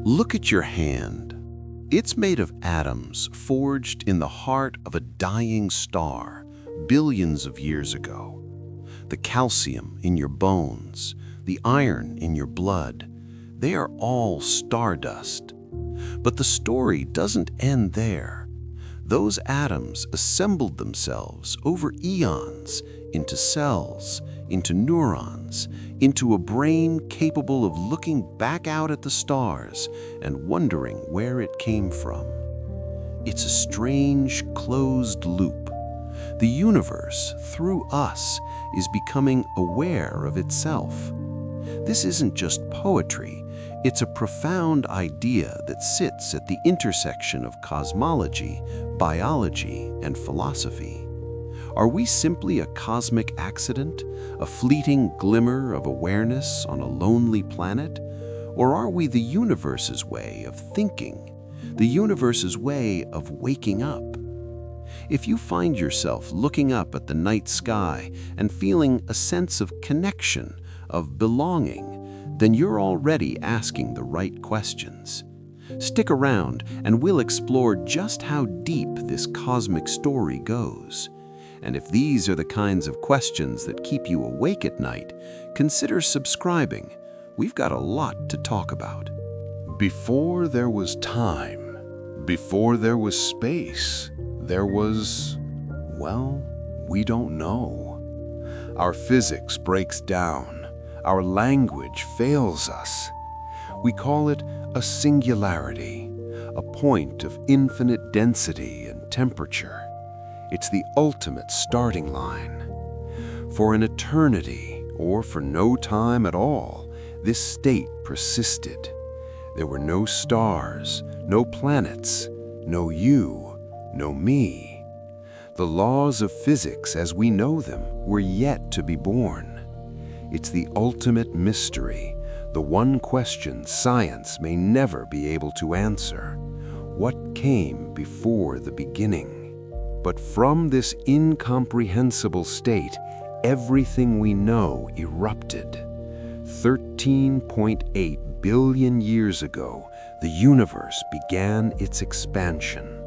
Look at your hand. It's made of atoms forged in the heart of a dying star billions of years ago. The calcium in your bones, the iron in your blood, they are all stardust. But the story doesn't end there. Those atoms assembled themselves over eons into cells, into neurons, into a brain capable of looking back out at the stars and wondering where it came from. It's a strange, closed loop. The universe, through us, is becoming aware of itself. This isn't just poetry, it's a profound idea that sits at the intersection of cosmology, biology, and philosophy. Are we simply a cosmic accident, a fleeting glimmer of awareness on a lonely planet? Or are we the universe's way of thinking, the universe's way of waking up? If you find yourself looking up at the night sky and feeling a sense of connection, of belonging, then you're already asking the right questions. Stick around and we'll explore just how deep this cosmic story goes. And if these are the kinds of questions that keep you awake at night, consider subscribing. We've got a lot to talk about. Before there was time, before there was space, there was, well, we don't know. Our physics breaks down. Our language fails us. We call it a singularity, a point of infinite density and temperature. It's the ultimate starting line. For an eternity, or for no time at all, this state persisted. There were no stars, no planets, no you, no me. The laws of physics as we know them were yet to be born. It's the ultimate mystery, the one question science may never be able to answer. What came before the beginning? But from this incomprehensible state, everything we know erupted. 13.8 billion years ago, the universe began its expansion.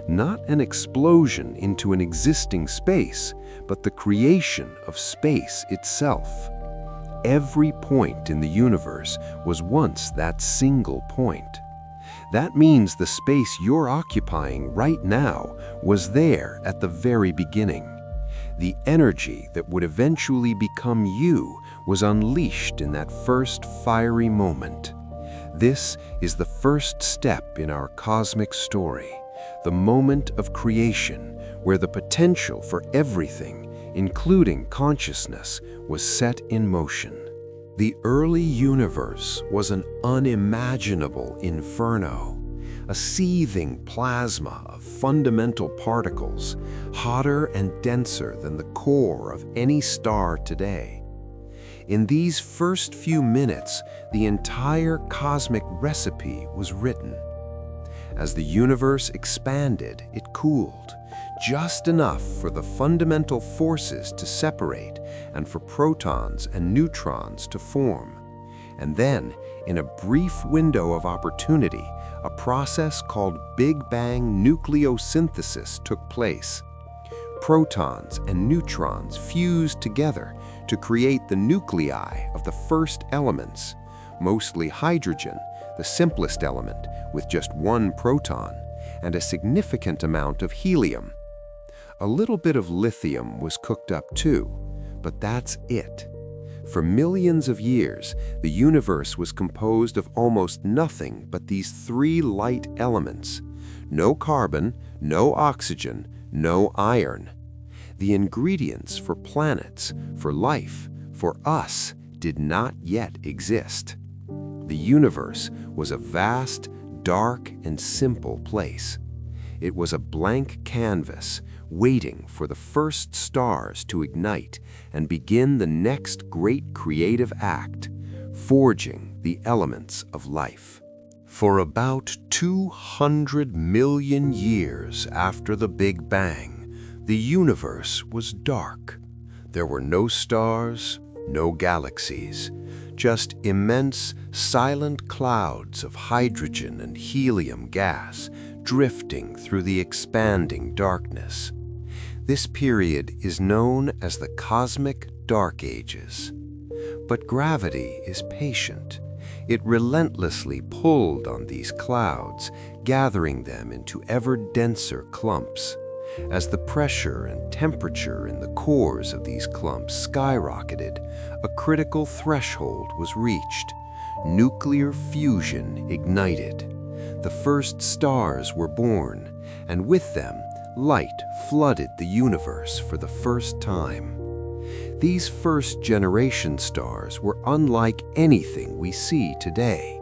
Not an explosion into an existing space, but the creation of space itself. Every point in the universe was once that single point. That means the space you're occupying right now was there at the very beginning. The energy that would eventually become you was unleashed in that first fiery moment. This is the first step in our cosmic story, the moment of creation where the potential for everything, including consciousness, was set in motion. The early universe was an unimaginable inferno, a seething plasma of fundamental particles, hotter and denser than the core of any star today. In these first few minutes, the entire cosmic recipe was written. As the universe expanded, it cooled, just enough for the fundamental forces to separate and for protons and neutrons to form. And then, in a brief window of opportunity, a process called Big Bang nucleosynthesis took place. Protons and neutrons fused together to create the nuclei of the first elements, mostly hydrogen, the simplest element with just one proton, and a significant amount of helium. A little bit of lithium was cooked up too, but that's it. For millions of years, the universe was composed of almost nothing but these three light elements. No carbon, no oxygen, no iron. The ingredients for planets, for life, for us, did not yet exist. The universe was a vast, dark, and simple place. It was a blank canvas, waiting for the first stars to ignite and begin the next great creative act, forging the elements of life. For about 200 million years after the Big Bang, the universe was dark. There were no stars, No galaxies, just immense, silent clouds of hydrogen and helium gas drifting through the expanding darkness. This period is known as the cosmic dark ages. But gravity is patient. It relentlessly pulled on these clouds, gathering them into ever denser clumps. As the pressure and temperature in the cores of these clumps skyrocketed, a critical threshold was reached. Nuclear fusion ignited. The first stars were born, and with them, light flooded the universe for the first time. These first-generation stars were unlike anything we see today.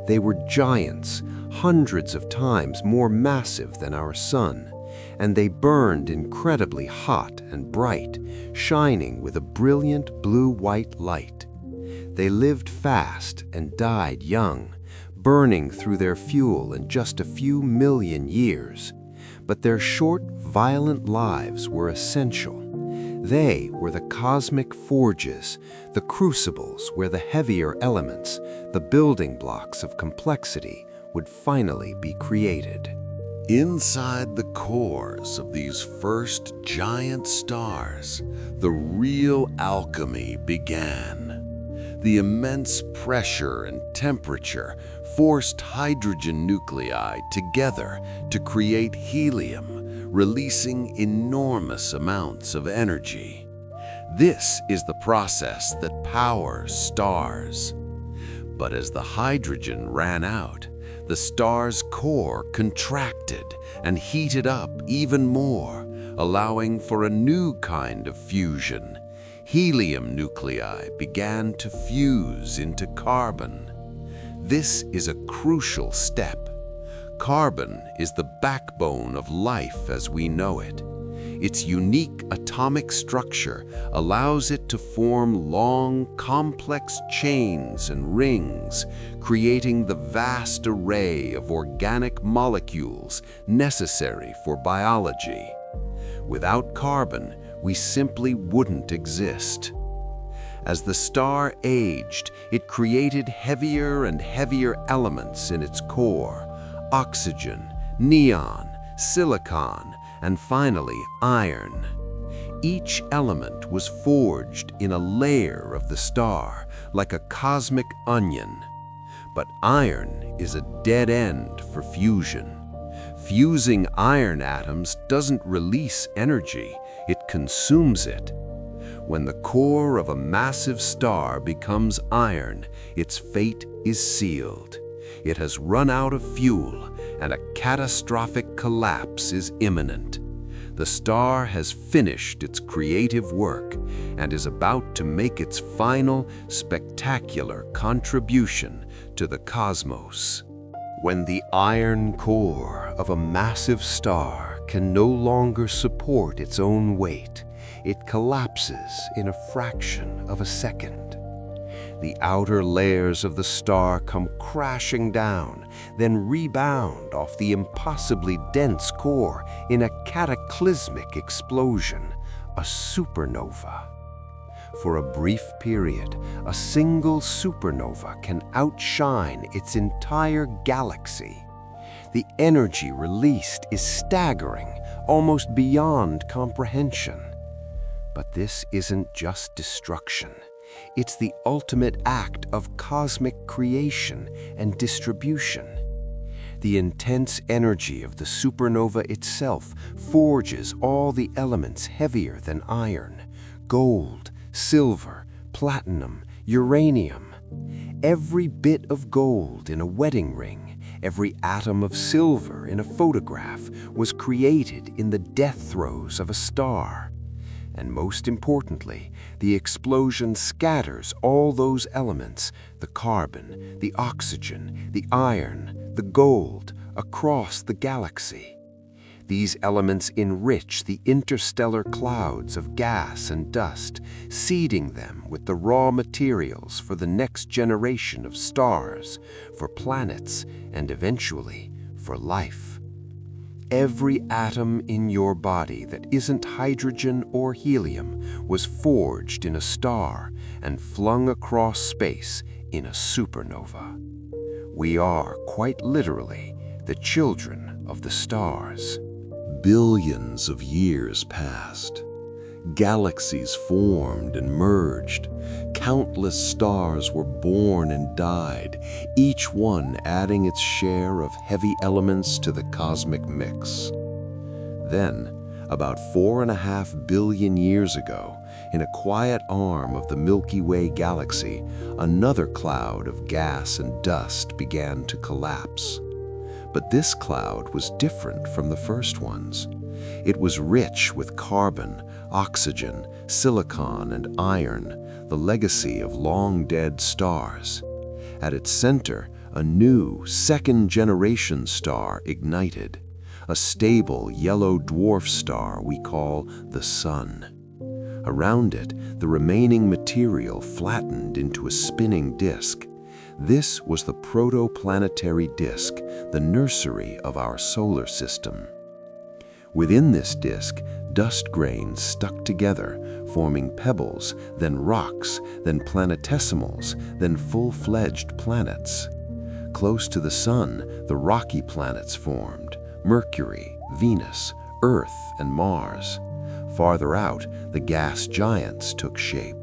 They were giants, hundreds of times more massive than our sun, and they burned incredibly hot and bright, shining with a brilliant blue-white light. They lived fast and died young, burning through their fuel in just a few million years. But their short, violent lives were essential. They were the cosmic forges, the crucibles where the heavier elements, the building blocks of complexity, would finally be created. Inside the cores of these first giant stars, the real alchemy began. The immense pressure and temperature forced hydrogen nuclei together to create helium, releasing enormous amounts of energy. This is the process that powers stars. But as the hydrogen ran out, the star's core contracted and heated up even more, allowing for a new kind of fusion. Helium nuclei began to fuse into carbon. This is a crucial step. Carbon is the backbone of life as we know it. Its unique atomic structure allows it to form long, complex chains and rings, creating the vast array of organic molecules necessary for biology. Without carbon, we simply wouldn't exist. As the star aged, it created heavier and heavier elements in its core: oxygen, neon, silicon, and finally iron. Each element was forged in a layer of the star, like a cosmic onion. But iron is a dead end for fusion. Fusing iron atoms doesn't release energy, it consumes it. When the core of a massive star becomes iron, its fate is sealed. It has run out of fuel, and a catastrophic collapse is imminent. The star has finished its creative work and is about to make its final, spectacular contribution to the cosmos. When the iron core of a massive star can no longer support its own weight, it collapses in a fraction of a second. The outer layers of the star come crashing down, then rebound off the impossibly dense core in a cataclysmic explosion, a supernova. For a brief period, a single supernova can outshine its entire galaxy. The energy released is staggering, almost beyond comprehension. But this isn't just destruction. It's the ultimate act of cosmic creation and distribution. The intense energy of the supernova itself forges all the elements heavier than iron: gold, silver, platinum, uranium. Every bit of gold in a wedding ring, every atom of silver in a photograph was created in the death throes of a star. And most importantly, the explosion scatters all those elements, the carbon, the oxygen, the iron, the gold, across the galaxy. These elements enrich the interstellar clouds of gas and dust, seeding them with the raw materials for the next generation of stars, for planets, and eventually for life. Every atom in your body that isn't hydrogen or helium was forged in a star and flung across space in a supernova. We are, quite literally, the children of the stars. Billions of years passed. Galaxies formed and merged. Countless stars were born and died, each one adding its share of heavy elements to the cosmic mix. Then, about 4.5 billion years ago, in a quiet arm of the Milky Way galaxy, another cloud of gas and dust began to collapse. But this cloud was different from the first ones. It was rich with carbon, oxygen, silicon, and iron, the legacy of long-dead stars. At its center, a new, second-generation star ignited, a stable yellow dwarf star we call the Sun. Around it, the remaining material flattened into a spinning disk. This was the protoplanetary disk, the nursery of our solar system. Within this disk, dust grains stuck together, forming pebbles, then rocks, then planetesimals, then full-fledged planets. Close to the Sun, the rocky planets formed: Mercury, Venus, Earth, and Mars. Farther out, the gas giants took shape.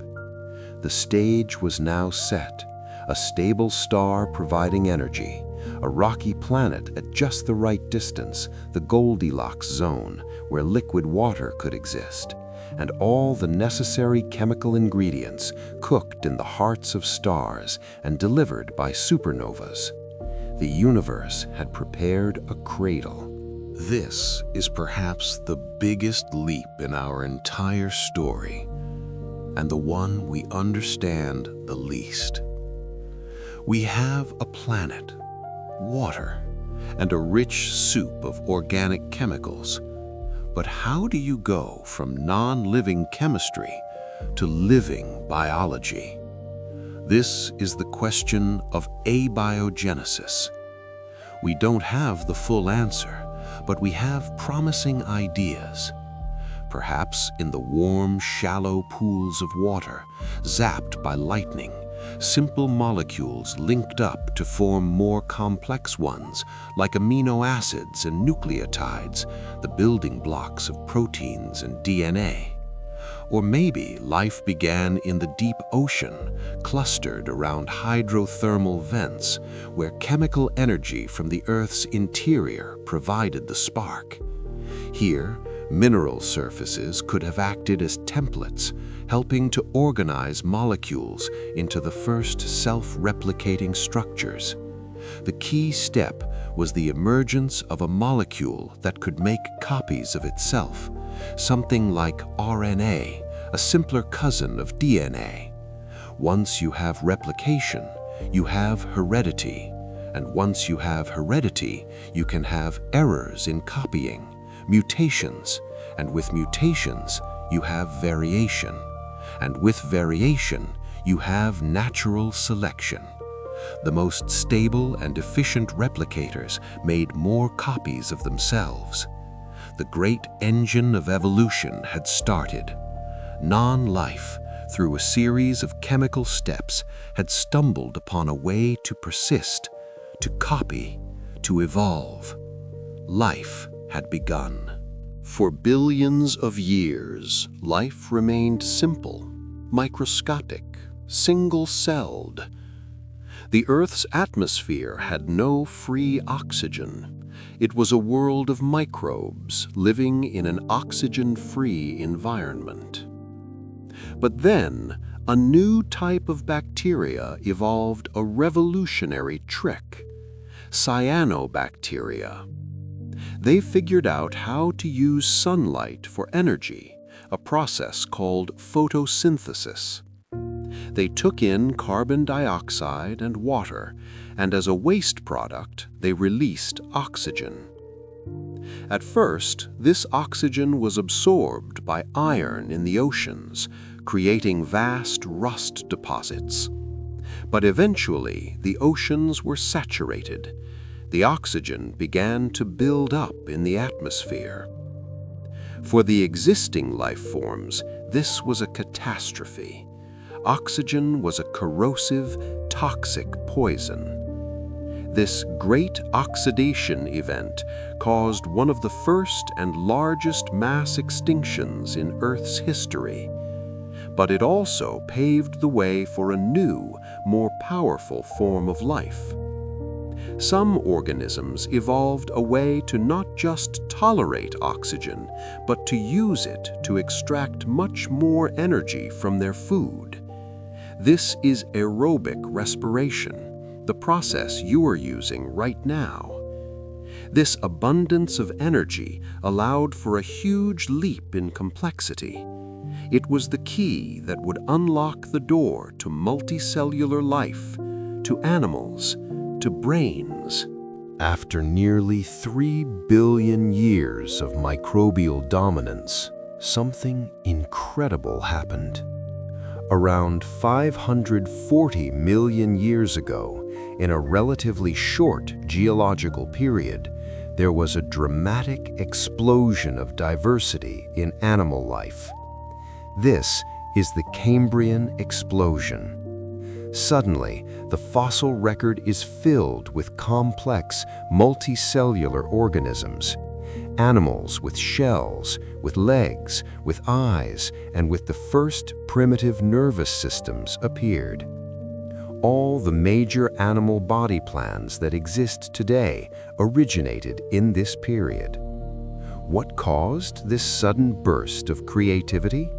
The stage was now set, a stable star providing energy, a rocky planet at just the right distance, the Goldilocks zone, where liquid water could exist, and all the necessary chemical ingredients cooked in the hearts of stars and delivered by supernovas. The universe had prepared a cradle. This is perhaps the biggest leap in our entire story, and the one we understand the least. We have a planet, water, and a rich soup of organic chemicals. But how do you go from non-living chemistry to living biology? This is the question of abiogenesis. We don't have the full answer, but we have promising ideas. Perhaps in the warm, shallow pools of water, zapped by lightning, simple molecules linked up to form more complex ones, like amino acids and nucleotides, the building blocks of proteins and DNA. Or maybe life began in the deep ocean, clustered around hydrothermal vents, where chemical energy from the Earth's interior provided the spark. Here, mineral surfaces could have acted as templates, helping to organize molecules into the first self-replicating structures. The key step was the emergence of a molecule that could make copies of itself, something like RNA, a simpler cousin of DNA. Once you have replication, you have heredity, and once you have heredity, you can have errors in copying, mutations, and with mutations, you have variation, and with variation, you have natural selection. The most stable and efficient replicators made more copies of themselves. The great engine of evolution had started. Non-life, through a series of chemical steps, had stumbled upon a way to persist, to copy, to evolve. Life had begun. For billions of years, life remained simple, microscopic, single-celled. The Earth's atmosphere had no free oxygen. It was a world of microbes living in an oxygen-free environment. But then, a new type of bacteria evolved a revolutionary trick: cyanobacteria. They figured out how to use sunlight for energy, a process called photosynthesis. They took in carbon dioxide and water, and as a waste product, they released oxygen. At first, this oxygen was absorbed by iron in the oceans, creating vast rust deposits. But eventually, the oceans were saturated. The oxygen began to build up in the atmosphere. For the existing life forms, this was a catastrophe. Oxygen was a corrosive, toxic poison. This great oxidation event caused one of the first and largest mass extinctions in Earth's history. But it also paved the way for a new, more powerful form of life. Some organisms evolved a way to not just tolerate oxygen, but to use it to extract much more energy from their food. This is aerobic respiration, the process you are using right now. This abundance of energy allowed for a huge leap in complexity. It was the key that would unlock the door to multicellular life, to animals, to brains. After nearly 3 billion years of microbial dominance, something incredible happened. Around 540 million years ago, in a relatively short geological period, there was a dramatic explosion of diversity in animal life. This is the Cambrian explosion. Suddenly, the fossil record is filled with complex, multicellular organisms. Animals with shells, with legs, with eyes, and with the first primitive nervous systems appeared. All the major animal body plans that exist today originated in this period. What caused this sudden burst of creativity?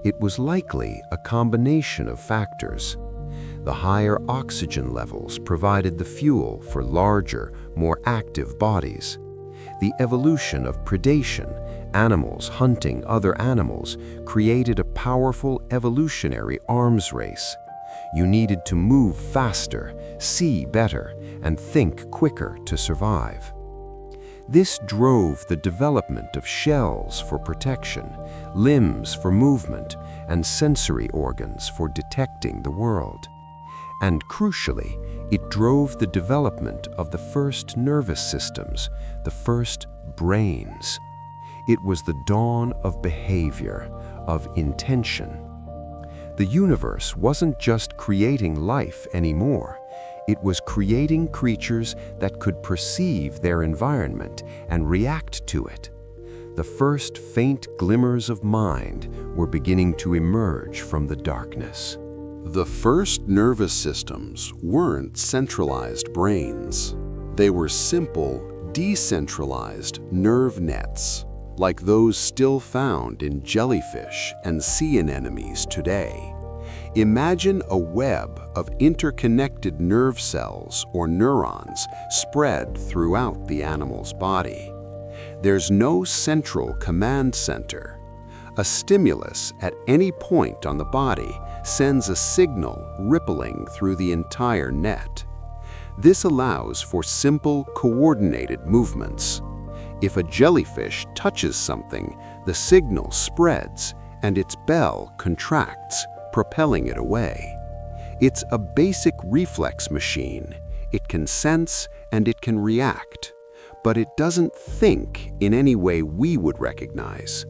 It was likely a combination of factors. The higher oxygen levels provided the fuel for larger, more active bodies. The evolution of predation, animals hunting other animals, created a powerful evolutionary arms race. You needed to move faster, see better, and think quicker to survive. This drove the development of shells for protection, limbs for movement, and sensory organs for detecting the world. And crucially, it drove the development of the first nervous systems, the first brains. It was the dawn of behavior, of intention. The universe wasn't just creating life anymore. It was creating creatures that could perceive their environment and react to it. The first faint glimmers of mind were beginning to emerge from the darkness. The first nervous systems weren't centralized brains. They were simple, decentralized nerve nets, like those still found in jellyfish and sea anemones today. Imagine a web of interconnected nerve cells or neurons spread throughout the animal's body. There's no central command center. A stimulus at any point on the body sends a signal rippling through the entire net. This allows for simple, coordinated movements. If a jellyfish touches something, the signal spreads and its bell contracts, propelling it away. It's a basic reflex machine. It can sense and it can react, but it doesn't think in any way we would recognize.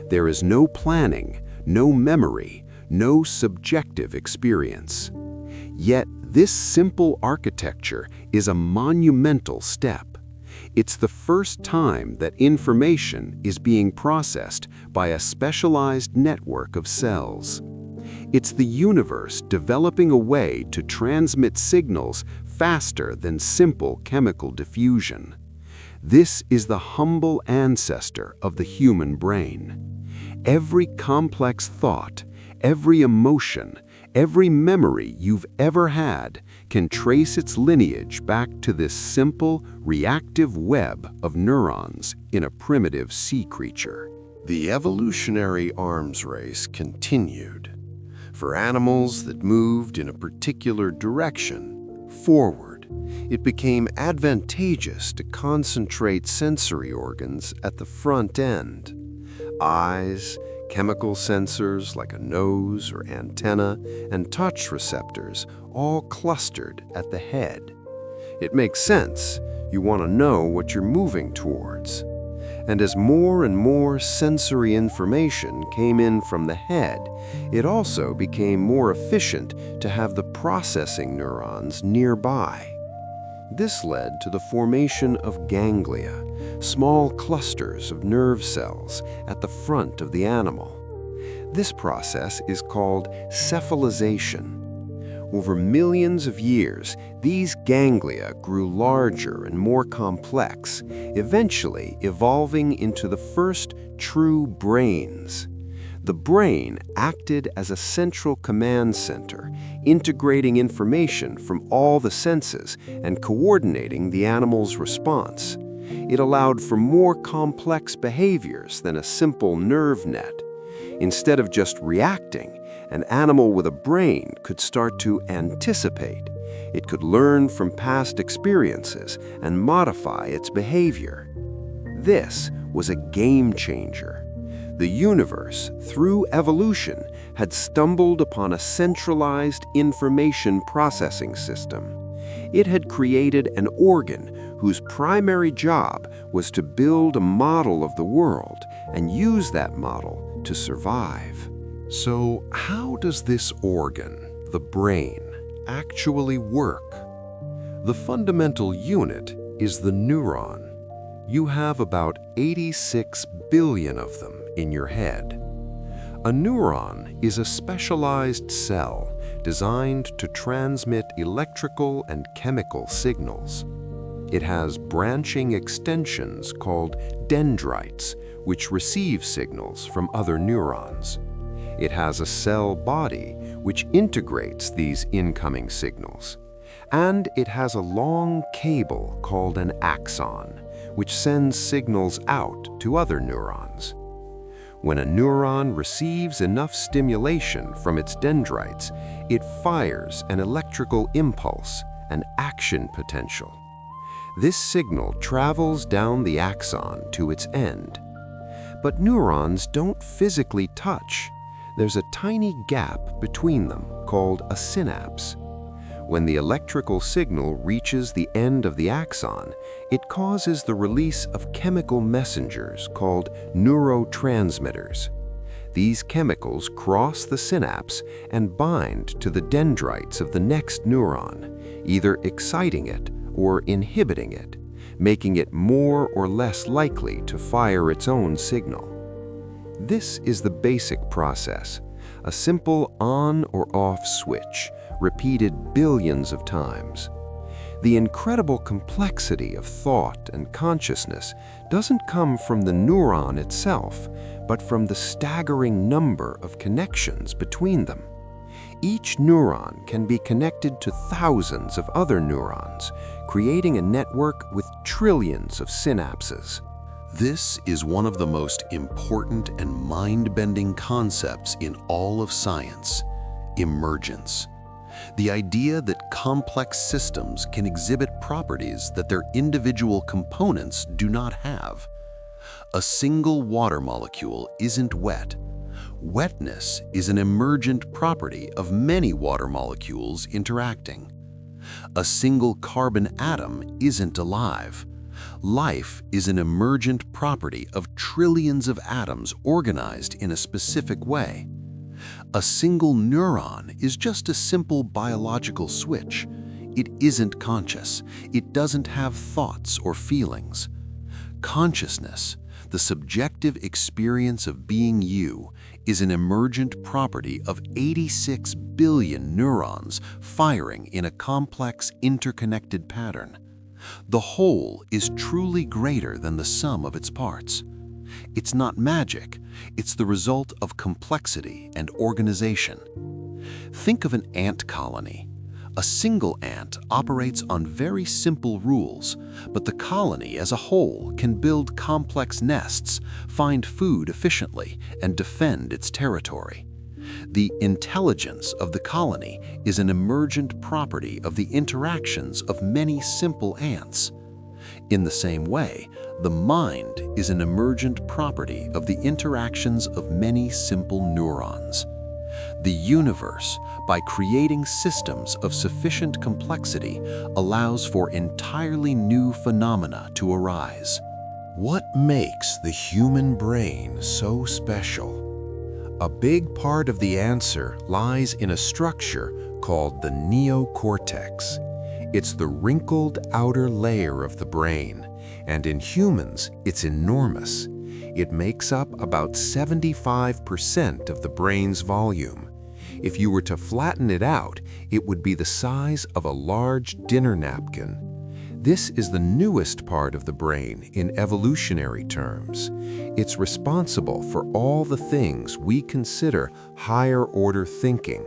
There is no planning, no memory, no subjective experience. Yet this simple architecture is a monumental step. It's the first time that information is being processed by a specialized network of cells. It's the universe developing a way to transmit signals faster than simple chemical diffusion. This is the humble ancestor of the human brain. Every complex thought, every emotion, every memory you've ever had can trace its lineage back to this simple, reactive web of neurons in a primitive sea creature. The evolutionary arms race continued. For animals that moved in a particular direction, forward, it became advantageous to concentrate sensory organs at the front end. Eyes, chemical sensors like a nose or antenna, and touch receptors all clustered at the head. It makes sense. You want to know what you're moving towards. And as more and more sensory information came in from the head, it also became more efficient to have the processing neurons nearby. This led to the formation of ganglia, small clusters of nerve cells at the front of the animal. This process is called cephalization. Over millions of years, these ganglia grew larger and more complex, eventually evolving into the first true brains. The brain acted as a central command center, integrating information from all the senses and coordinating the animal's response. It allowed for more complex behaviors than a simple nerve net. Instead of just reacting, an animal with a brain could start to anticipate. It could learn from past experiences and modify its behavior. This was a game changer. The universe, through evolution, had stumbled upon a centralized information processing system. It had created an organ whose primary job was to build a model of the world and use that model to survive. So how does this organ, the brain, actually work? The fundamental unit is the neuron. You have about 86 billion of them in your head. A neuron is a specialized cell designed to transmit electrical and chemical signals. It has branching extensions called dendrites, which receive signals from other neurons. It has a cell body, which integrates these incoming signals. And it has a long cable called an axon, which sends signals out to other neurons. When a neuron receives enough stimulation from its dendrites, it fires an electrical impulse, an action potential. This signal travels down the axon to its end. But neurons don't physically touch. There's a tiny gap between them called a synapse. When the electrical signal reaches the end of the axon, it causes the release of chemical messengers called neurotransmitters. These chemicals cross the synapse and bind to the dendrites of the next neuron, either exciting it or inhibiting it, making it more or less likely to fire its own signal. This is the basic process, a simple on or off switch, repeated billions of times. The incredible complexity of thought and consciousness doesn't come from the neuron itself, but from the staggering number of connections between them. Each neuron can be connected to thousands of other neurons, creating a network with trillions of synapses. This is one of the most important and mind-bending concepts in all of science: emergence. The idea that complex systems can exhibit properties that their individual components do not have. A single water molecule isn't wet. Wetness is an emergent property of many water molecules interacting. A single carbon atom isn't alive. Life is an emergent property of trillions of atoms organized in a specific way. A single neuron is just a simple biological switch. It isn't conscious. It doesn't have thoughts or feelings. Consciousness, the subjective experience of being you, is an emergent property of 86 billion neurons firing in a complex, interconnected pattern. The whole is truly greater than the sum of its parts. It's not magic, it's the result of complexity and organization. Think of an ant colony. A single ant operates on very simple rules, but the colony as a whole can build complex nests, find food efficiently, and defend its territory. The intelligence of the colony is an emergent property of the interactions of many simple ants. In the same way, the mind is an emergent property of the interactions of many simple neurons. The universe, by creating systems of sufficient complexity, allows for entirely new phenomena to arise. What makes the human brain so special? A big part of the answer lies in a structure called the neocortex. It's the wrinkled outer layer of the brain, and in humans, it's enormous. It makes up about 75% of the brain's volume. If you were to flatten it out, it would be the size of a large dinner napkin. This is the newest part of the brain in evolutionary terms. It's responsible for all the things we consider higher-order thinking: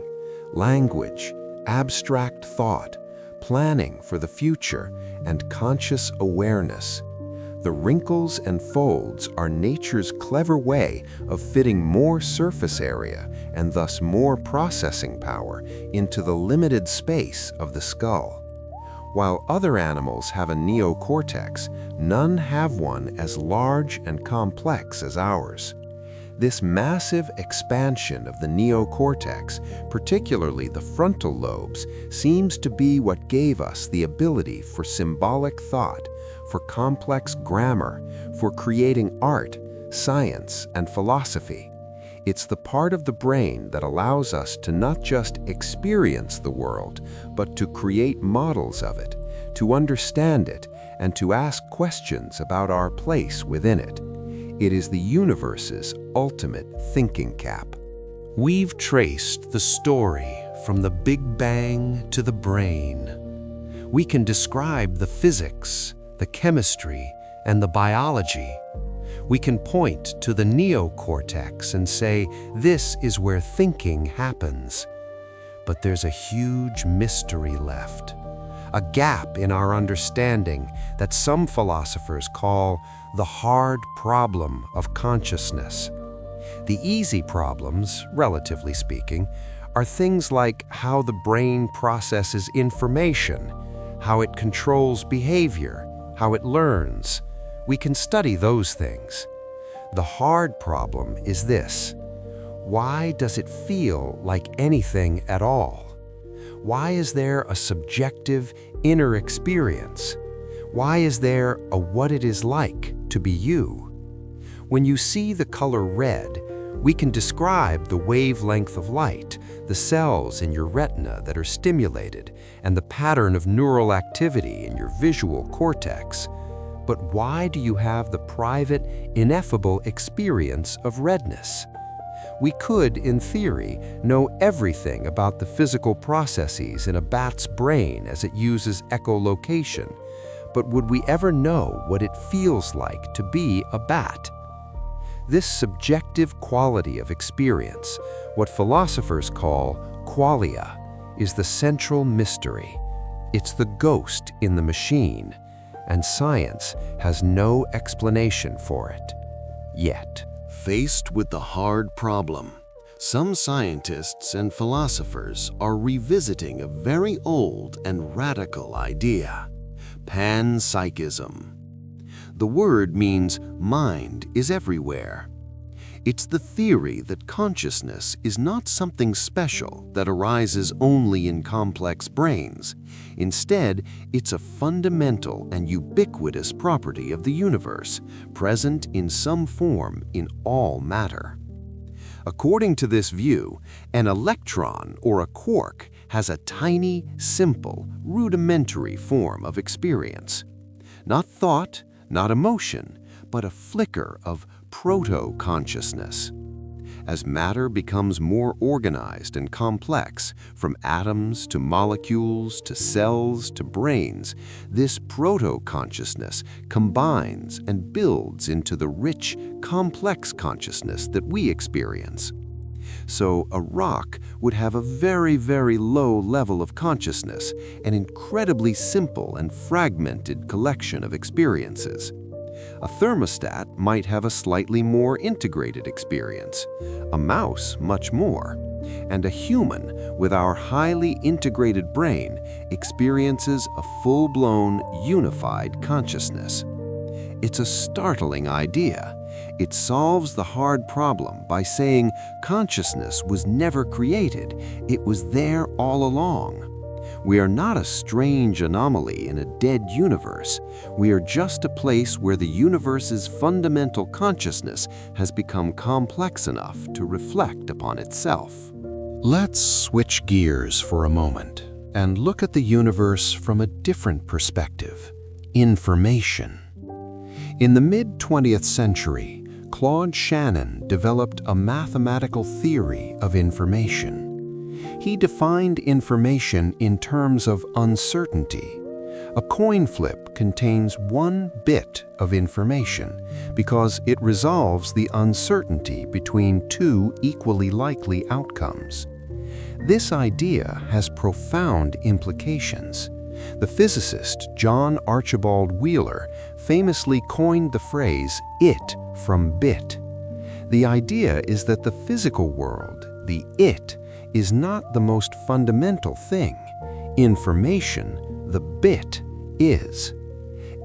language, abstract thought, planning for the future, and conscious awareness. The wrinkles and folds are nature's clever way of fitting more surface area and thus more processing power into the limited space of the skull. While other animals have a neocortex, none have one as large and complex as ours. This massive expansion of the neocortex, particularly the frontal lobes, seems to be what gave us the ability for symbolic thought, for complex grammar, for creating art, science, and philosophy. It's the part of the brain that allows us to not just experience the world, but to create models of it, to understand it, and to ask questions about our place within it. It is the universe's ultimate thinking cap. We've traced the story from the Big Bang to the brain. We can describe the physics, the chemistry, and the biology. We can point to the neocortex and say, this is where thinking happens. But there's a huge mystery left, a gap in our understanding that some philosophers call the hard problem of consciousness. The easy problems, relatively speaking, are things like how the brain processes information, how it controls behavior, how it learns. We can study those things. The hard problem is this: why does it feel like anything at all? Why is there a subjective inner experience? Why is there a what it is like to be you? When you see the color red, we can describe the wavelength of light, the cells in your retina that are stimulated, and the pattern of neural activity in your visual cortex. But why do you have the private, ineffable experience of redness? We could, in theory, know everything about the physical processes in a bat's brain as it uses echolocation, but would we ever know what it feels like to be a bat? This subjective quality of experience, what philosophers call qualia, is the central mystery. It's the ghost in the machine, and science has no explanation for it, yet. Faced with the hard problem, some scientists and philosophers are revisiting a very old and radical idea: panpsychism. The word means mind is everywhere. It's the theory that consciousness is not something special that arises only in complex brains. Instead, it's a fundamental and ubiquitous property of the universe, present in some form in all matter. According to this view, an electron or a quark has a tiny, simple, rudimentary form of experience. Not thought, not emotion, but a flicker of proto-consciousness. As matter becomes more organized and complex, from atoms to molecules to cells to brains, this proto-consciousness combines and builds into the rich, complex consciousness that we experience. So a rock would have a very, very low level of consciousness, an incredibly simple and fragmented collection of experiences. A thermostat might have a slightly more integrated experience, a mouse much more, and a human with our highly integrated brain experiences a full-blown, unified consciousness. It's a startling idea, It solves the hard problem by saying consciousness was never created, it was there all along. We are not a strange anomaly in a dead universe. We are just a place where the universe's fundamental consciousness has become complex enough to reflect upon itself. Let's switch gears for a moment and look at the universe from a different perspective: information. In the mid-20th century, Claude Shannon developed a mathematical theory of information. He defined information in terms of uncertainty. A coin flip contains one bit of information because it resolves the uncertainty between two equally likely outcomes. This idea has profound implications. The physicist John Archibald Wheeler famously coined the phrase "it from bit." The idea is that the physical world, the it, is not the most fundamental thing. Information, the bit, is.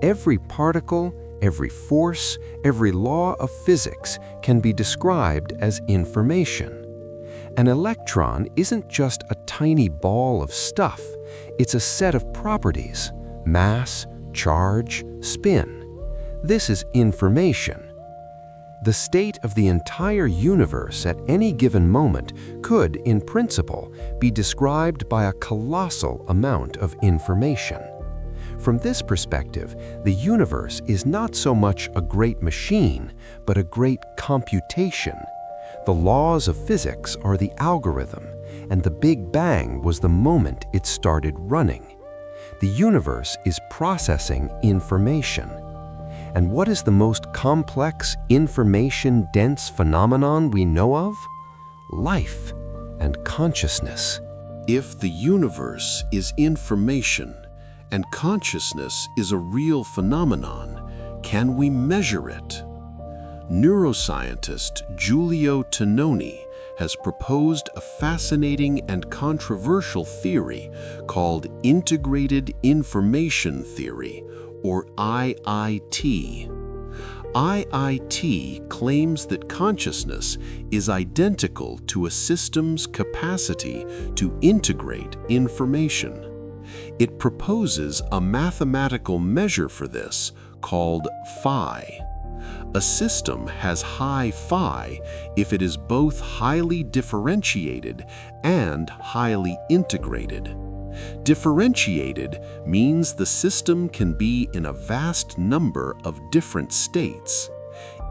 Every particle, every force, every law of physics can be described as information. An electron isn't just a tiny ball of stuff, it's a set of properties: mass, charge, spin. This is information. The state of the entire universe at any given moment could, in principle, be described by a colossal amount of information. From this perspective, the universe is not so much a great machine, but a great computation. The laws of physics are the algorithm, and the Big Bang was the moment it started running. The universe is processing information. And what is the most complex, information-dense phenomenon we know of? Life and consciousness. If the universe is information and consciousness is a real phenomenon, can we measure it? Neuroscientist Giulio Tononi has proposed a fascinating and controversial theory called Integrated Information Theory, or IIT. IIT claims that consciousness is identical to a system's capacity to integrate information. It proposes a mathematical measure for this called phi. A system has high phi if it is both highly differentiated and highly integrated. Differentiated means the system can be in a vast number of different states.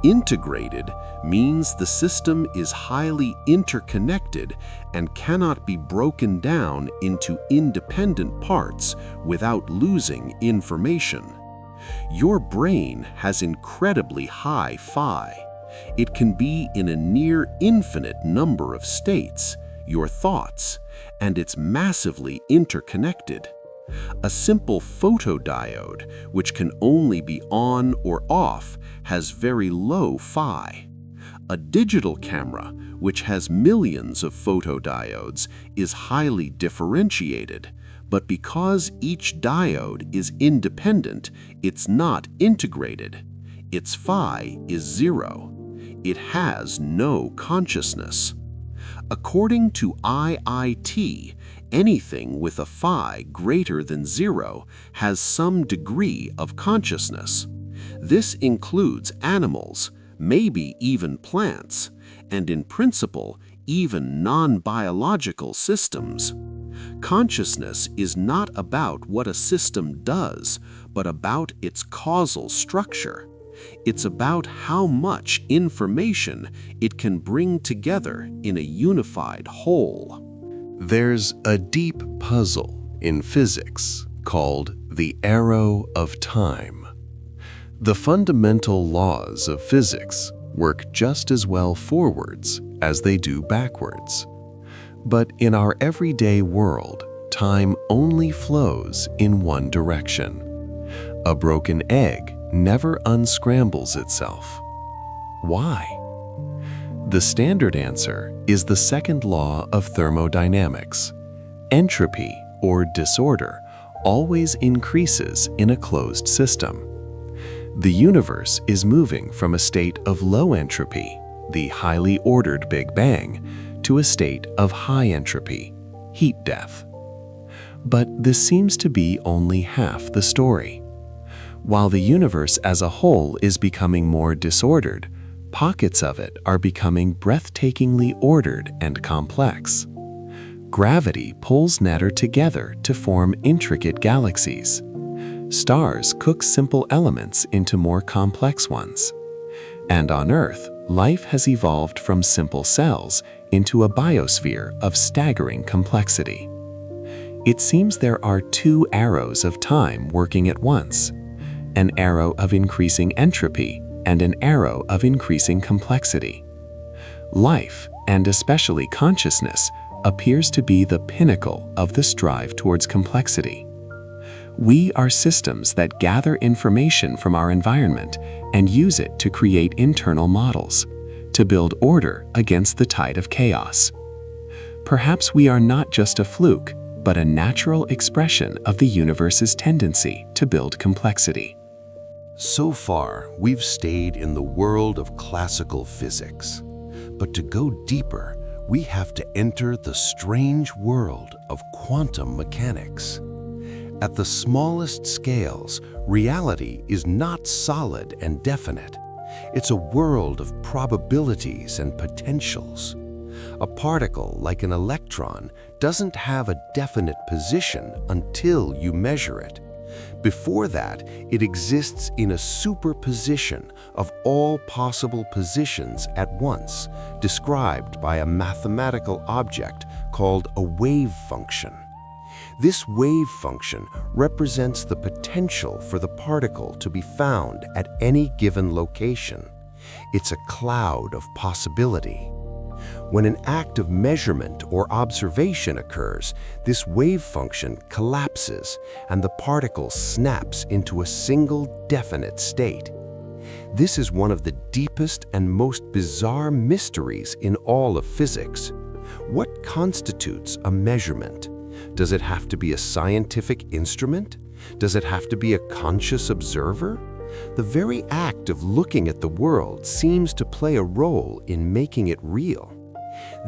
Integrated means the system is highly interconnected and cannot be broken down into independent parts without losing information. Your brain has incredibly high phi. It can be in a near infinite number of states, your thoughts, and it's massively interconnected. A simple photodiode, which can only be on or off, has very low phi. A digital camera, which has millions of photodiodes, is highly differentiated, but because each diode is independent, it's not integrated. Its phi is 0. It has no consciousness. According to IIT, anything with a phi greater than 0 has some degree of consciousness. This includes animals, maybe even plants, and in principle, even non-biological systems. Consciousness is not about what a system does, but about its causal structure. It's about how much information it can bring together in a unified whole. There's a deep puzzle in physics called the arrow of time. The fundamental laws of physics work just as well forwards as they do backwards. But in our everyday world, time only flows in one direction. A broken egg never unscrambles itself. Why? The standard answer is the second law of thermodynamics. Entropy, or disorder, always increases in a closed system. The universe is moving from a state of low entropy, the highly ordered Big Bang, to a state of high entropy, heat death. But this seems to be only half the story. While the universe as a whole is becoming more disordered, pockets of it are becoming breathtakingly ordered and complex. Gravity pulls matter together to form intricate galaxies. Stars cook simple elements into more complex ones. And on Earth, life has evolved from simple cells into a biosphere of staggering complexity. It seems there are two arrows of time working at once, an arrow of increasing entropy and an arrow of increasing complexity. Life, and especially consciousness, appears to be the pinnacle of the strive towards complexity. We are systems that gather information from our environment and use it to create internal models, to build order against the tide of chaos. Perhaps we are not just a fluke, but a natural expression of the universe's tendency to build complexity. So far, we've stayed in the world of classical physics. But to go deeper, we have to enter the strange world of quantum mechanics. At the smallest scales, reality is not solid and definite. It's a world of probabilities and potentials. A particle, like an electron, doesn't have a definite position until you measure it. Before that, it exists in a superposition of all possible positions at once, described by a mathematical object called a wave function. This wave function represents the potential for the particle to be found at any given location. It's a cloud of possibility. When an act of measurement or observation occurs, this wave function collapses and the particle snaps into a single definite state. This is one of the deepest and most bizarre mysteries in all of physics. What constitutes a measurement? Does it have to be a scientific instrument? Does it have to be a conscious observer? The very act of looking at the world seems to play a role in making it real.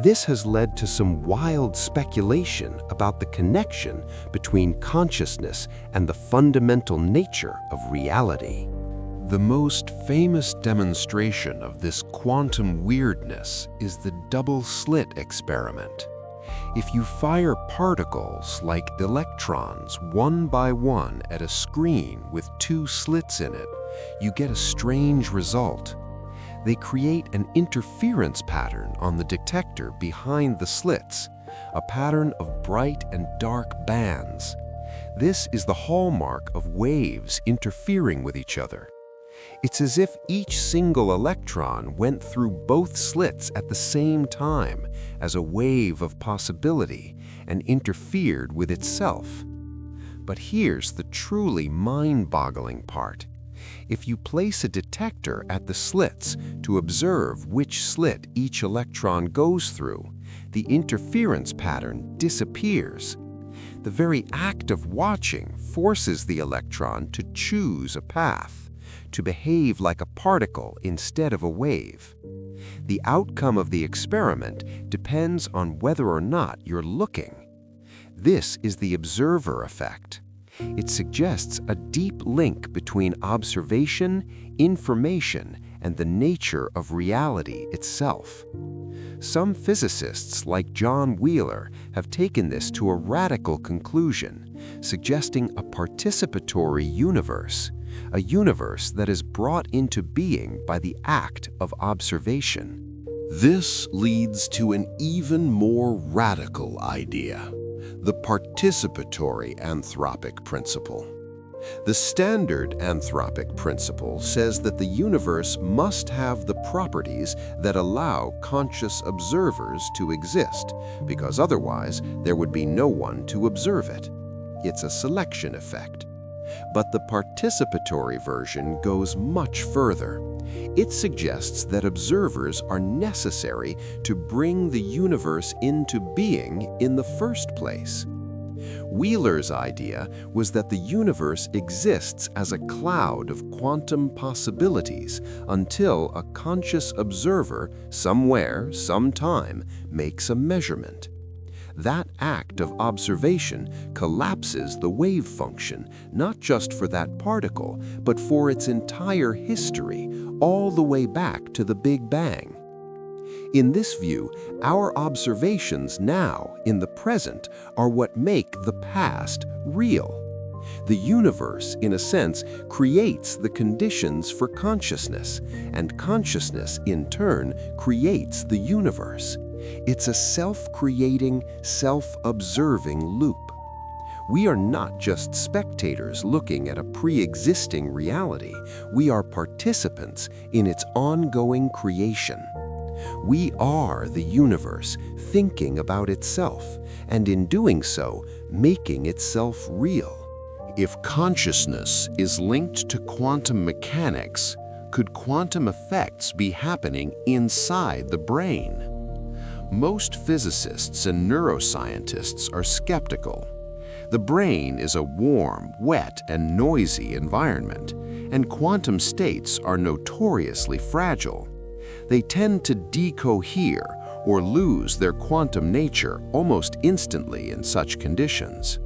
This has led to some wild speculation about the connection between consciousness and the fundamental nature of reality. The most famous demonstration of this quantum weirdness is the double-slit experiment. If you fire particles like electrons one by one at a screen with two slits in it, you get a strange result. They create an interference pattern on the detector behind the slits, a pattern of bright and dark bands. This is the hallmark of waves interfering with each other. It's as if each single electron went through both slits at the same time as a wave of possibility and interfered with itself. But here's the truly mind-boggling part. If you place a detector at the slits to observe which slit each electron goes through, the interference pattern disappears. The very act of watching forces the electron to choose a path, to behave like a particle instead of a wave. The outcome of the experiment depends on whether or not you're looking. This is the observer effect. It suggests a deep link between observation, information, and the nature of reality itself. Some physicists, like John Wheeler, have taken this to a radical conclusion, suggesting a participatory universe, a universe that is brought into being by the act of observation. This leads to an even more radical idea: the participatory anthropic principle. The standard anthropic principle says that the universe must have the properties that allow conscious observers to exist, because otherwise there would be no one to observe it. It's a selection effect. But the participatory version goes much further. It suggests that observers are necessary to bring the universe into being in the first place. Wheeler's idea was that the universe exists as a cloud of quantum possibilities until a conscious observer, somewhere, sometime, makes a measurement. That act of observation collapses the wave function, not just for that particle, but for its entire history, all the way back to the Big Bang. In this view, our observations now, in the present, are what make the past real. The universe, in a sense, creates the conditions for consciousness, and consciousness, in turn, creates the universe. It's a self-creating, self-observing loop. We are not just spectators looking at a pre-existing reality. We are participants in its ongoing creation. We are the universe thinking about itself, and in doing so, making itself real. If consciousness is linked to quantum mechanics, could quantum effects be happening inside the brain? Most physicists and neuroscientists are skeptical. The brain is a warm, wet, and noisy environment, and quantum states are notoriously fragile. They tend to decohere or lose their quantum nature almost instantly in such conditions.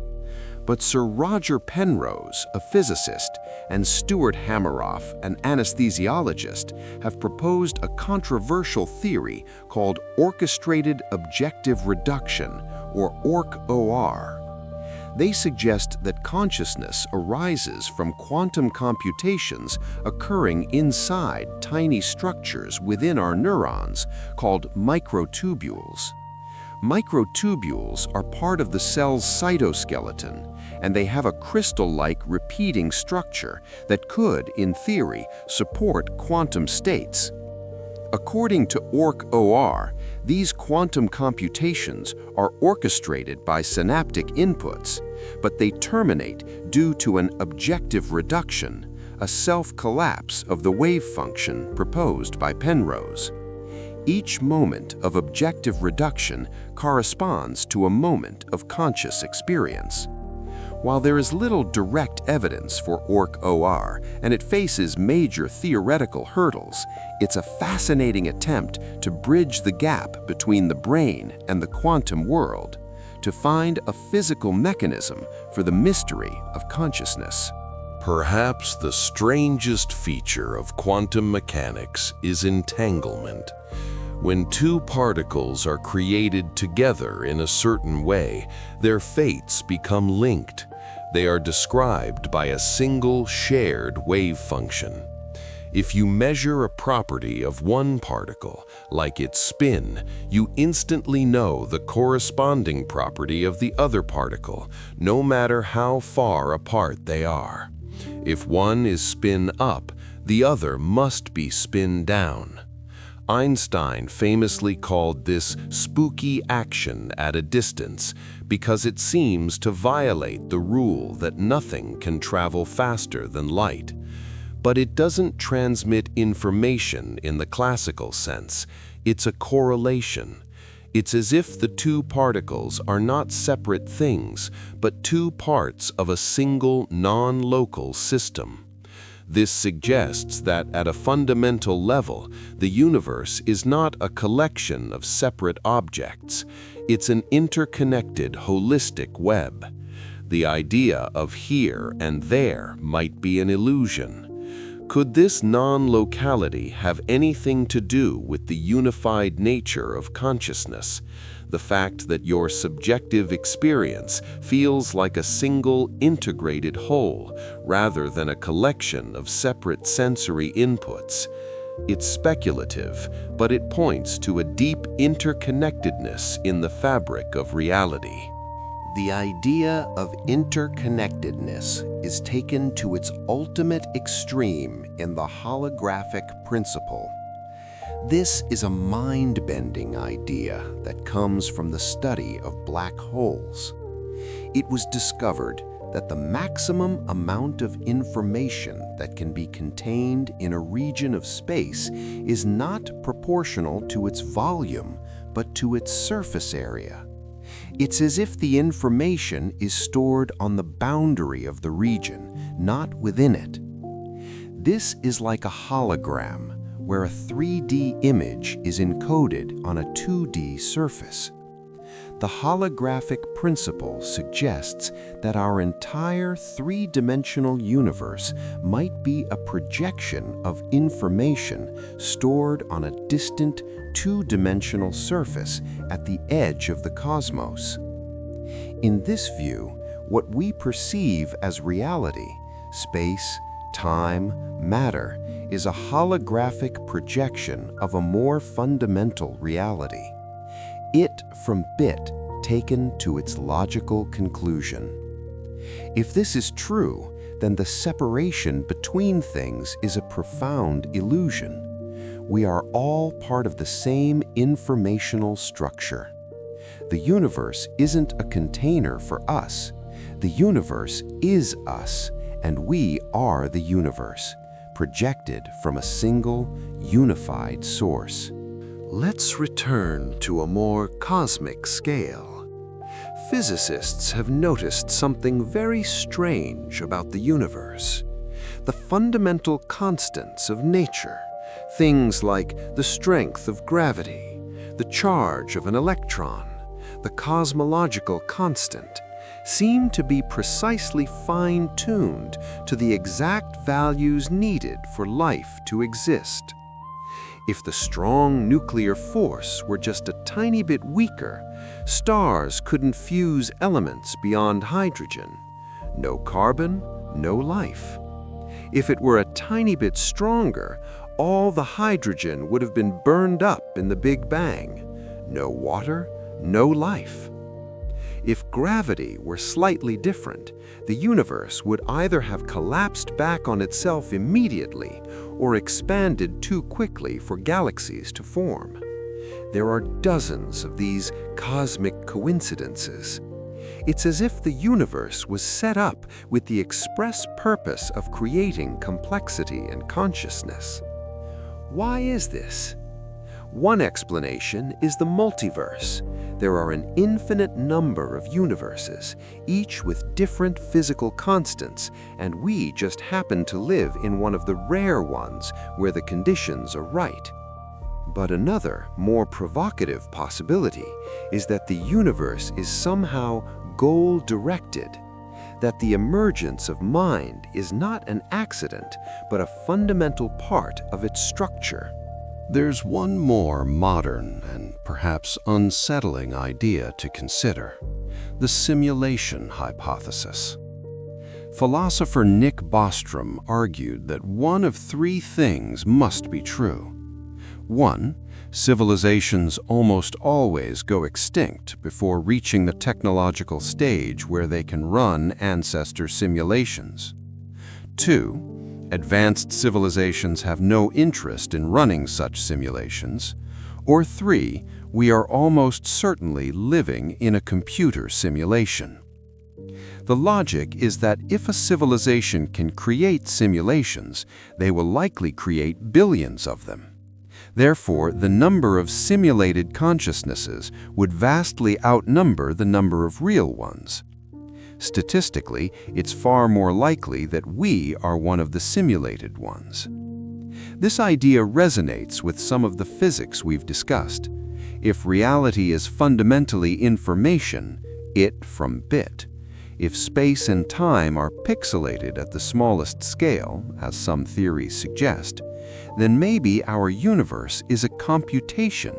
But Sir Roger Penrose, a physicist, and Stuart Hameroff, an anesthesiologist, have proposed a controversial theory called orchestrated objective reduction, or ORC-OR. They suggest that consciousness arises from quantum computations occurring inside tiny structures within our neurons called microtubules. Microtubules are part of the cell's cytoskeleton, and they have a crystal-like repeating structure that could, in theory, support quantum states. According to ORC-OR, these quantum computations are orchestrated by synaptic inputs, but they terminate due to an objective reduction, a self-collapse of the wave function proposed by Penrose. Each moment of objective reduction corresponds to a moment of conscious experience. While there is little direct evidence for ORC-OR and it faces major theoretical hurdles, it's a fascinating attempt to bridge the gap between the brain and the quantum world, to find a physical mechanism for the mystery of consciousness. Perhaps the strangest feature of quantum mechanics is entanglement. When two particles are created together in a certain way, their fates become linked. They are described by a single shared wave function. If you measure a property of one particle, like its spin, you instantly know the corresponding property of the other particle, no matter how far apart they are. If one is spin up, the other must be spin down. Einstein famously called this spooky action at a distance because it seems to violate the rule that nothing can travel faster than light. But it doesn't transmit information in the classical sense. It's a correlation. It's as if the two particles are not separate things, but two parts of a single non-local system. This suggests that at a fundamental level, the universe is not a collection of separate objects. It's an interconnected, holistic web. The idea of here and there might be an illusion. Could this non-locality have anything to do with the unified nature of consciousness? The fact that your subjective experience feels like a single integrated whole rather than a collection of separate sensory inputs. It's speculative, but it points to a deep interconnectedness in the fabric of reality. The idea of interconnectedness is taken to its ultimate extreme in the holographic principle. This is a mind-bending idea that comes from the study of black holes. It was discovered that the maximum amount of information that can be contained in a region of space is not proportional to its volume, but to its surface area. It's as if the information is stored on the boundary of the region, not within it. This is like a hologram, where a 3D image is encoded on a 2D surface. The holographic principle suggests that our entire three-dimensional universe might be a projection of information stored on a distant two-dimensional surface at the edge of the cosmos. In this view, what we perceive as reality, space, time, matter, is a holographic projection of a more fundamental reality. It from bit taken to its logical conclusion. If this is true, then the separation between things is a profound illusion. We are all part of the same informational structure. The universe isn't a container for us. The universe is us, and we are the universe, projected from a single, unified source. Let's return to a more cosmic scale. Physicists have noticed something very strange about the universe. The fundamental constants of nature, things like the strength of gravity, the charge of an electron, the cosmological constant, seem to be precisely fine-tuned to the exact values needed for life to exist. If the strong nuclear force were just a tiny bit weaker, stars couldn't fuse elements beyond hydrogen. No carbon, no life. If it were a tiny bit stronger, all the hydrogen would have been burned up in the Big Bang. No water, no life. If gravity were slightly different, the universe would either have collapsed back on itself immediately or expanded too quickly for galaxies to form. There are dozens of these cosmic coincidences. It's as if the universe was set up with the express purpose of creating complexity and consciousness. Why is this? One explanation is the multiverse. There are an infinite number of universes, each with different physical constants, and we just happen to live in one of the rare ones where the conditions are right. But another, more provocative possibility is that the universe is somehow goal-directed, that the emergence of mind is not an accident, but a fundamental part of its structure. There's one more modern and perhaps unsettling idea to consider: the simulation hypothesis. Philosopher Nick Bostrom argued that one of three things must be true. 1. Civilizations almost always go extinct before reaching the technological stage where they can run ancestor simulations. 2. Advanced civilizations have no interest in running such simulations. Or 3, we are almost certainly living in a computer simulation. The logic is that if a civilization can create simulations, they will likely create billions of them. Therefore, the number of simulated consciousnesses would vastly outnumber the number of real ones. Statistically, it's far more likely that we are one of the simulated ones. This idea resonates with some of the physics we've discussed. If reality is fundamentally information, it from bit. If space and time are pixelated at the smallest scale, as some theories suggest, then maybe our universe is a computation.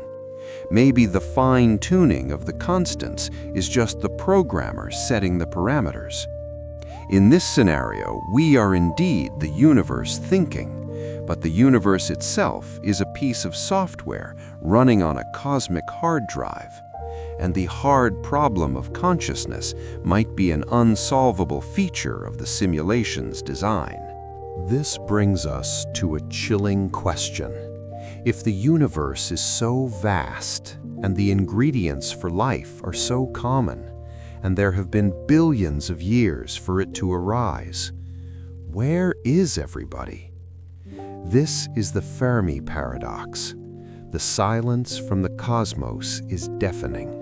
Maybe the fine-tuning of the constants is just the programmer setting the parameters. In this scenario, we are indeed the universe thinking, but the universe itself is a piece of software running on a cosmic hard drive. And the hard problem of consciousness might be an unsolvable feature of the simulation's design. This brings us to a chilling question. If the universe is so vast, and the ingredients for life are so common, and there have been billions of years for it to arise, where is everybody? This is the Fermi paradox. The silence from the cosmos is deafening.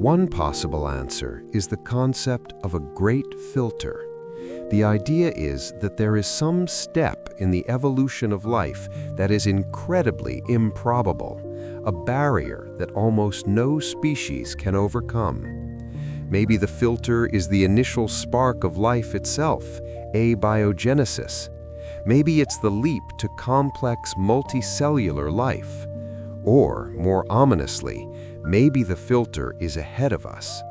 One possible answer is the concept of a great filter. The idea is that there is some step in the evolution of life that is incredibly improbable, a barrier that almost no species can overcome. Maybe the filter is the initial spark of life itself, abiogenesis. Maybe it's the leap to complex multicellular life. Or, more ominously, maybe the filter is ahead of us.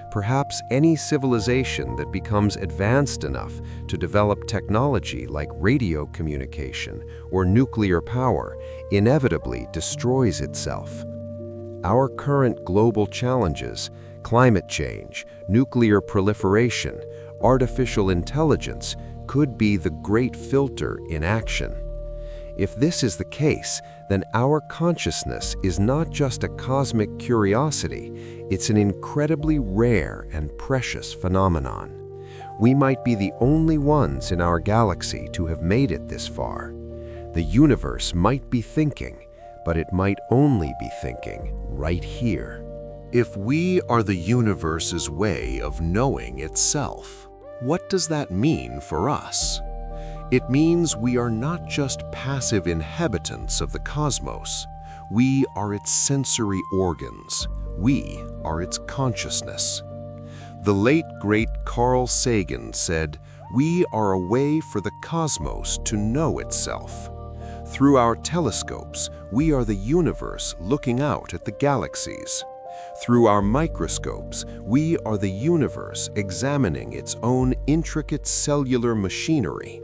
Perhaps any civilization that becomes advanced enough to develop technology like radio communication or nuclear power inevitably destroys itself. Our current global challenges, climate change, nuclear proliferation, artificial intelligence, could be the great filter in action. If this is the case, then our consciousness is not just a cosmic curiosity, it's an incredibly rare and precious phenomenon. We might be the only ones in our galaxy to have made it this far. The universe might be thinking, but it might only be thinking right here. If we are the universe's way of knowing itself, what does that mean for us? It means we are not just passive inhabitants of the cosmos. We are its sensory organs. We are its consciousness. The late, great Carl Sagan said, "We are a way for the cosmos to know itself." Through our telescopes, we are the universe looking out at the galaxies. Through our microscopes, we are the universe examining its own intricate cellular machinery.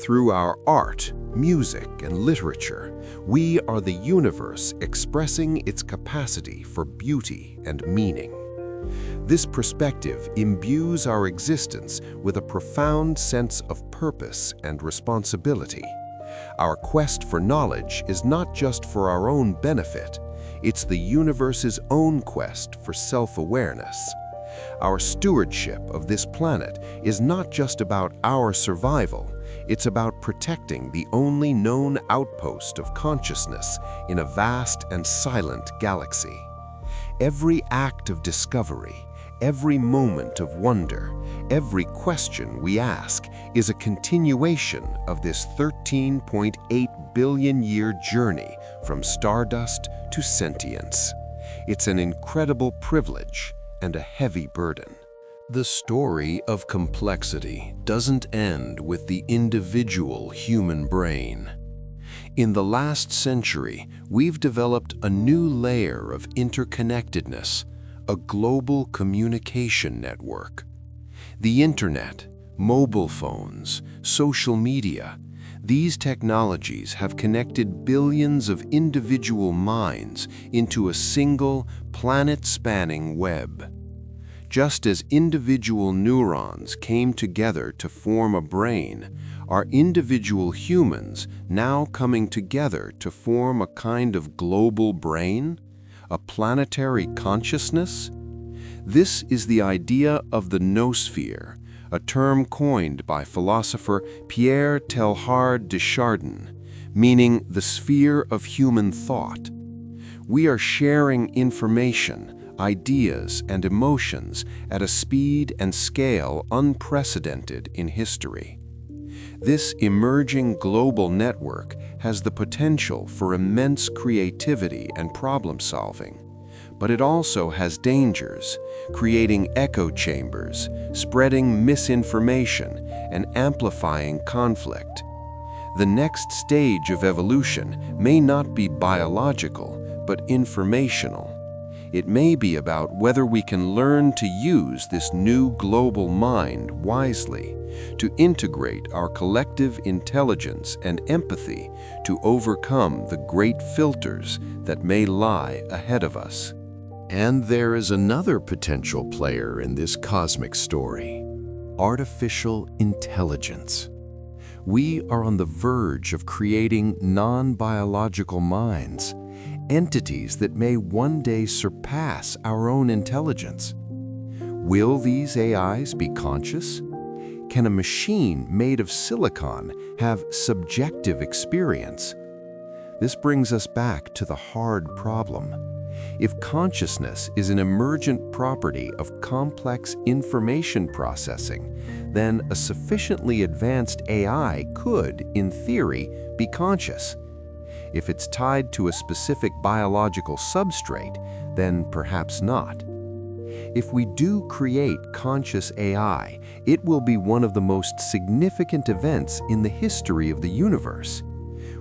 Through our art, music, and literature, we are the universe expressing its capacity for beauty and meaning. This perspective imbues our existence with a profound sense of purpose and responsibility. Our quest for knowledge is not just for our own benefit, it's the universe's own quest for self-awareness. Our stewardship of this planet is not just about our survival, it's about protecting the only known outpost of consciousness in a vast and silent galaxy. Every act of discovery, every moment of wonder, every question we ask is a continuation of this 13.8 billion-year journey from stardust to sentience. It's an incredible privilege and a heavy burden. The story of complexity doesn't end with the individual human brain. In the last century, we've developed a new layer of interconnectedness, a global communication network. The internet, mobile phones, social media, these technologies have connected billions of individual minds into a single, planet-spanning web. Just as individual neurons came together to form a brain, are individual humans now coming together to form a kind of global brain? A planetary consciousness? This is the idea of the noosphere, a term coined by philosopher Pierre Teilhard de Chardin, meaning the sphere of human thought. We are sharing information, ideas, and emotions at a speed and scale unprecedented in history. This emerging global network has the potential for immense creativity and problem-solving, but it also has dangers, creating echo chambers, spreading misinformation, and amplifying conflict. The next stage of evolution may not be biological, but informational. It may be about whether we can learn to use this new global mind wisely, to integrate our collective intelligence and empathy to overcome the great filters that may lie ahead of us. And there is another potential player in this cosmic story: artificial intelligence. We are on the verge of creating non-biological minds, entities that may one day surpass our own intelligence. Will these AIs be conscious? Can a machine made of silicon have subjective experience? This brings us back to the hard problem. If consciousness is an emergent property of complex information processing, then a sufficiently advanced AI could, in theory, be conscious. If it's tied to a specific biological substrate, then perhaps not. If we do create conscious AI, it will be one of the most significant events in the history of the universe.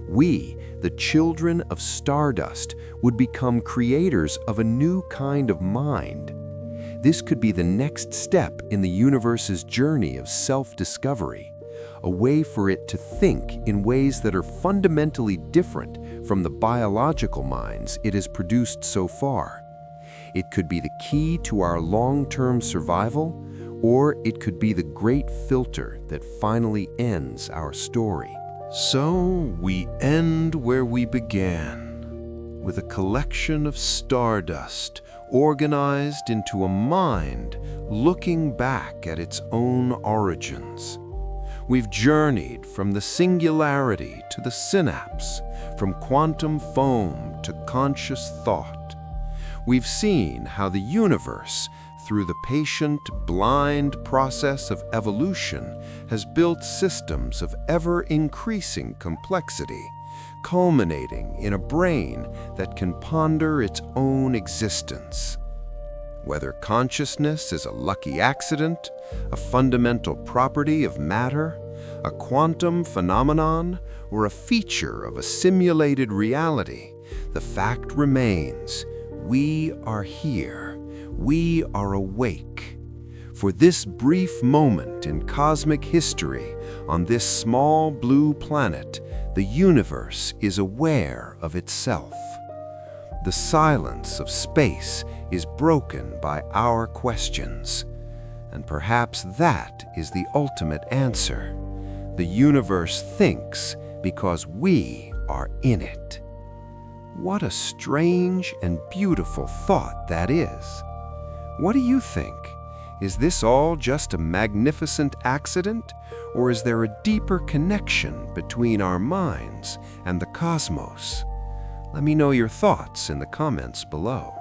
We, the children of stardust, would become creators of a new kind of mind. This could be the next step in the universe's journey of self-discovery, a way for it to think in ways that are fundamentally different from the biological minds it has produced so far. It could be the key to our long-term survival, or it could be the great filter that finally ends our story. So we end where we began, with a collection of stardust organized into a mind looking back at its own origins. We've journeyed from the singularity to the synapse, from quantum foam to conscious thought. We've seen how the universe, through the patient, blind process of evolution, has built systems of ever-increasing complexity, culminating in a brain that can ponder its own existence. Whether consciousness is a lucky accident, a fundamental property of matter, a quantum phenomenon, or a feature of a simulated reality, the fact remains: we are here. We are awake. For this brief moment in cosmic history, on this small blue planet, the universe is aware of itself. The silence of space is broken by our questions. And perhaps that is the ultimate answer. The universe thinks because we are in it. What a strange and beautiful thought that is. What do you think? Is this all just a magnificent accident, or is there a deeper connection between our minds and the cosmos? Let me know your thoughts in the comments below.